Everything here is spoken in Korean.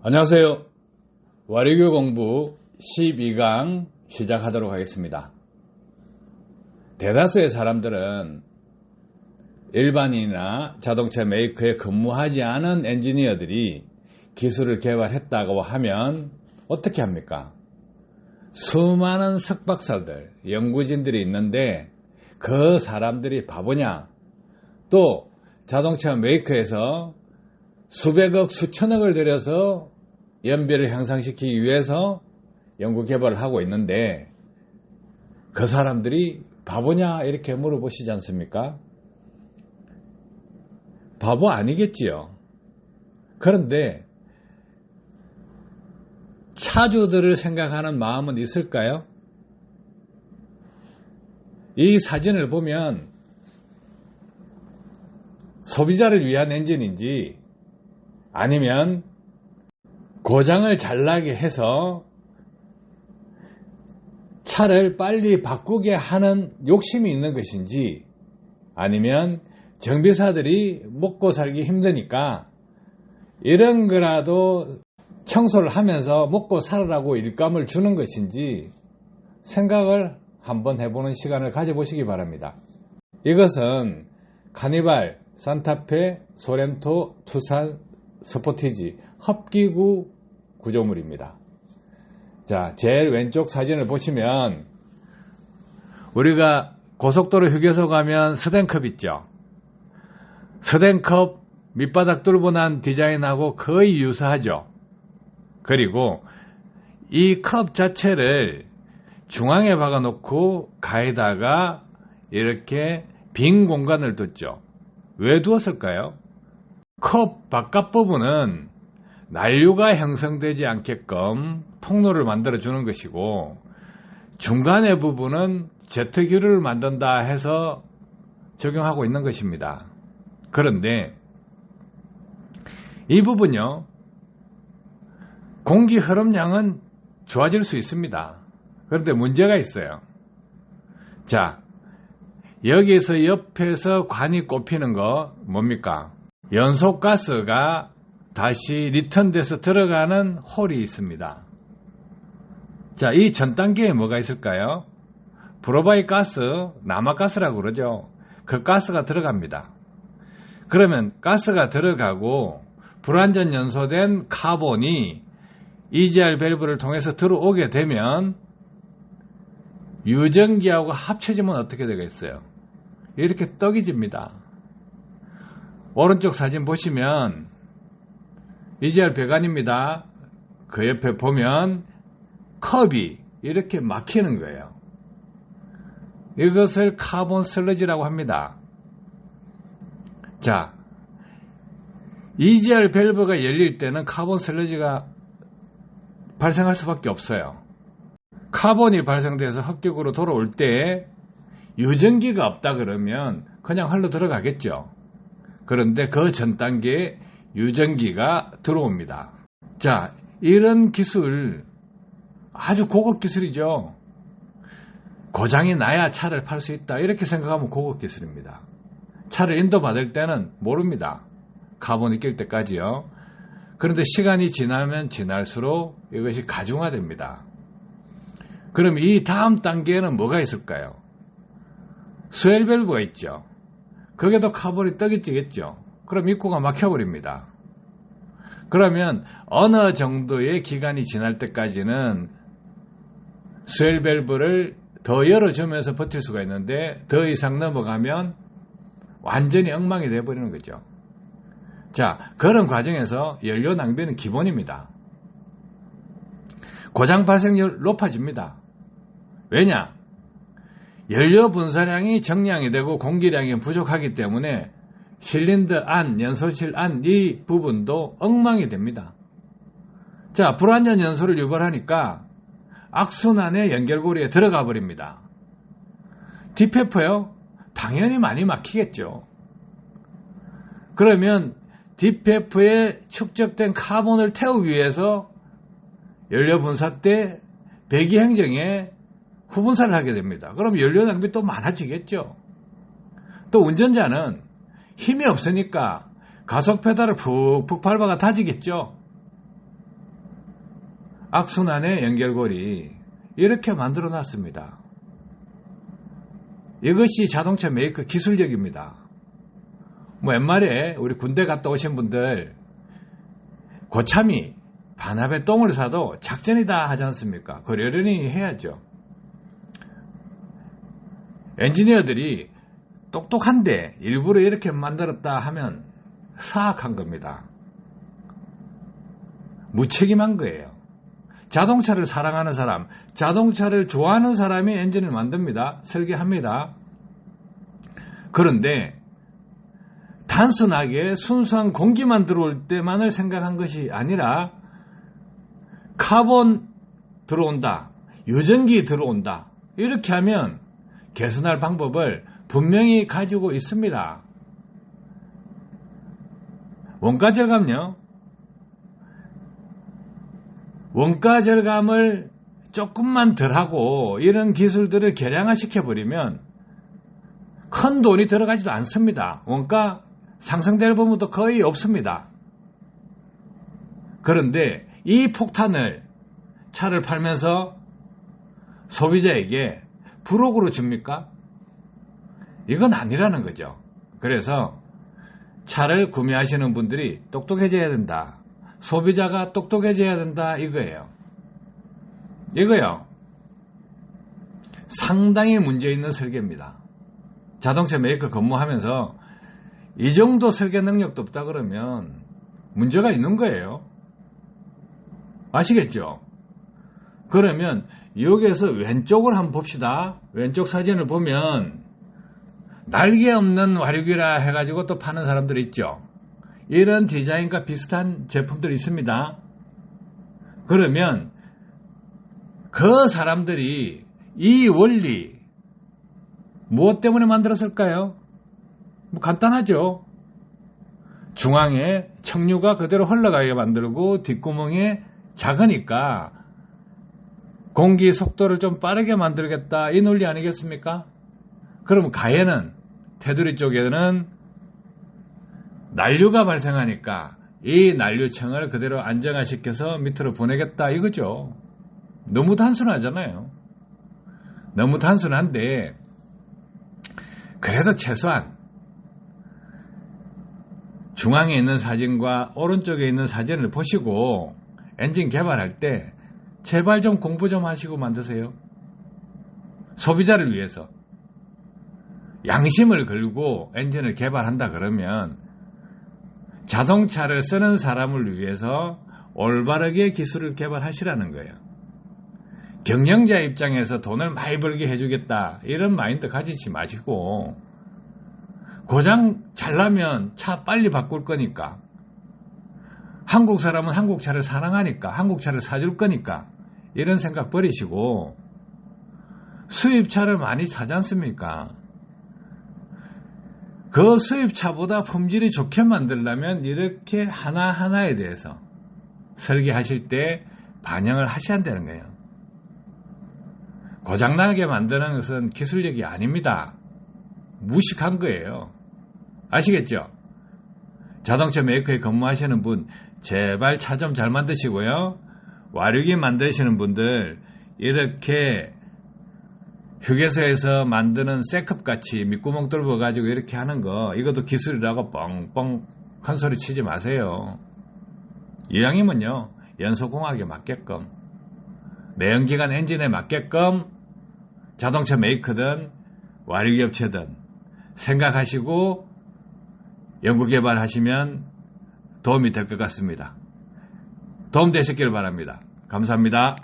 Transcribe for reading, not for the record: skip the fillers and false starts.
안녕하세요. 와리교 공부 12강 시작하도록 하겠습니다. 대다수의 사람들은 일반인이나 자동차 메이커에 근무하지 않은 엔지니어들이 기술을 개발했다고 하면 어떻게 합니까? 수많은 석박사들, 연구진들이 있는데 그 사람들이 바보냐? 또 자동차 메이커에서 수백억, 수천억을 들여서 연비를 향상시키기 위해서 연구 개발을 하고 있는데 그 사람들이 바보냐 이렇게 물어보시지 않습니까? 바보 아니겠지요. 그런데 차주들을 생각하는 마음은 있을까요? 이 사진을 보면 소비자를 위한 엔진인지 아니면 고장을 잘나게 해서 차를 빨리 바꾸게 하는 욕심이 있는 것인지 아니면 정비사들이 먹고 살기 힘드니까 이런 거라도 청소를 하면서 먹고 살으라고 일감을 주는 것인지 생각을 한번 해보는 시간을 가져보시기 바랍니다. 이것은 카니발, 산타페, 소렌토, 투싼, 스포티지, 합기구 구조물입니다. 자, 제일 왼쪽 사진을 보시면 우리가 고속도로 휴게소 가면 스댄컵 있죠. 스댄컵 밑바닥 뚫고 난 디자인하고 거의 유사하죠. 그리고 이 컵 자체를 중앙에 박아놓고 가에다가 이렇게 빈 공간을 뒀죠. 왜 두었을까요? 컵 바깥 부분은 난류가 형성되지 않게끔 통로를 만들어 주는 것이고 중간의 부분은 제트기류를 만든다 해서 적용하고 있는 것입니다. 그런데 이 부분요, 공기 흐름량은 좋아질 수 있습니다. 그런데 문제가 있어요. 자, 여기서 옆에서 관이 꼽히는 거 뭡니까? 연소가스가 다시 리턴돼서 들어가는 홀이 있습니다. 자, 이 전 단계에 뭐가 있을까요? 브로바이 가스, 남아가스라고 그러죠. 그 가스가 들어갑니다. 그러면 가스가 들어가고 불완전 연소된 카본이 EGR 밸브를 통해서 들어오게 되면 유전기하고 합쳐지면 어떻게 되겠어요? 이렇게 떡이 집니다. 오른쪽 사진 보시면 EGR 배관입니다. 그 옆에 보면 컵이 이렇게 막히는 거예요. 이것을 카본 슬러지라고 합니다. 자, EGR 밸브가 열릴 때는 카본 슬러지가 발생할 수밖에 없어요. 카본이 발생돼서 hợp격으로 돌아올 때 유전기가 없다 그러면 그냥 흘러 들어가겠죠. 그런데 그 전 단계에 유전기가 들어옵니다. 자, 이런 기술 아주 고급 기술이죠. 고장이 나야 차를 팔 수 있다 이렇게 생각하면 고급 기술입니다. 차를 인도받을 때는 모릅니다. 카본이 낄 때까지요. 그런데 시간이 지나면 지날수록 이것이 가중화됩니다. 그럼 이 다음 단계에는 뭐가 있을까요? 스웰 밸브가 있죠. 거기에도 카본이 떡이 찌겠죠. 그럼 입구가 막혀버립니다. 그러면 어느 정도의 기간이 지날 때까지는 스웰 밸브를 더 열어주면서 버틸 수가 있는데 더 이상 넘어가면 완전히 엉망이 되어버리는 거죠. 자, 그런 과정에서 연료 낭비는 기본입니다. 고장 발생률 높아집니다. 왜냐? 연료 분사량이 정량이 되고 공기량이 부족하기 때문에 실린더 안, 연소실 안 이 부분도 엉망이 됩니다. 자, 불완전 연소를 유발하니까 악순환의 연결고리에 들어가 버립니다. 딥페퍼요? 당연히 많이 막히겠죠. 그러면 딥페퍼에 축적된 카본을 태우기 위해서 연료 분사 때 배기 행정에 후분사를 하게 됩니다. 그럼 연료 낭비 또 많아지겠죠. 또 운전자는 힘이 없으니까 가속 페달을 푹푹 밟아가 다지겠죠. 악순환의 연결고리 이렇게 만들어 놨습니다. 이것이 자동차 메이커 기술력입니다. 옛말에 우리 군대 갔다 오신 분들 고참이 반합에 똥을 사도 작전이다 하지 않습니까? 그러려니 해야죠. 엔지니어들이 똑똑한데 일부러 이렇게 만들었다 하면 사악한 겁니다. 무책임한 거예요. 자동차를 사랑하는 사람, 자동차를 좋아하는 사람이 엔진을 만듭니다. 설계합니다. 그런데 단순하게 순수한 공기만 들어올 때만을 생각한 것이 아니라 카본 들어온다, 유전기 들어온다 이렇게 하면 개선할 방법을 분명히 가지고 있습니다. 원가 절감요. 원가 절감을 조금만 덜하고 이런 기술들을 개량화시켜버리면 큰 돈이 들어가지도 않습니다. 원가 상승될 부분도 거의 없습니다. 그런데 이 폭탄을 차를 팔면서 소비자에게 불혹으로 줍니까? 이건 아니라는 거죠. 그래서 차를 구매하시는 분들이 똑똑해져야 된다. 소비자가 똑똑해져야 된다 이거예요. 이거요. 상당히 문제 있는 설계입니다. 자동차 메이커 근무하면서 이 정도 설계 능력도 없다 그러면 문제가 있는 거예요. 아시겠죠? 그러면 여기에서 왼쪽을 한번 봅시다. 왼쪽 사진을 보면 날개 없는 와류기라 해가지고 또 파는 사람들이 있죠. 이런 디자인과 비슷한 제품들이 있습니다. 그러면 그 사람들이 이 원리 무엇 때문에 만들었을까요? 간단하죠. 중앙에 척류가 그대로 흘러가게 만들고 뒷구멍이 작으니까 공기 속도를 좀 빠르게 만들겠다 이 논리 아니겠습니까? 그럼 가해는 테두리 쪽에는 난류가 발생하니까 이 난류층을 그대로 안정화시켜서 밑으로 보내겠다 이거죠. 너무 단순하잖아요. 너무 단순한데 그래도 최소한 중앙에 있는 사진과 오른쪽에 있는 사진을 보시고 엔진 개발할 때 제발 좀 공부 좀 하시고 만드세요. 소비자를 위해서. 양심을 걸고 엔진을 개발한다 그러면 자동차를 쓰는 사람을 위해서 올바르게 기술을 개발하시라는 거예요. 경영자 입장에서 돈을 많이 벌게 해주겠다 이런 마인드 가지지 마시고 고장 잘 나면 차 빨리 바꿀 거니까 한국 사람은 한국 차를 사랑하니까 한국 차를 사줄 거니까 이런 생각 버리시고 수입차를 많이 사지 않습니까? 그 수입차보다 품질이 좋게 만들려면 이렇게 하나하나에 대해서 설계하실 때 반영을 하셔야 되는 거예요. 고장나게 만드는 것은 기술력이 아닙니다. 무식한 거예요. 아시겠죠? 자동차 메이커에 근무하시는 분 제발 차 좀 잘 만드시고요. 와류기 만드시는 분들 이렇게 휴게소에서 만드는 쇠컵같이 밑구멍 뚫어가지고 이렇게 하는 거 이것도 기술이라고 뻥뻥 큰 소리 치지 마세요. 이왕이면요 연소공학에 맞게끔 내연기관 엔진에 맞게끔 자동차 메이커든 와류기 업체든 생각하시고 연구개발하시면 도움이 될 것 같습니다. 도움 되셨길 바랍니다. 감사합니다.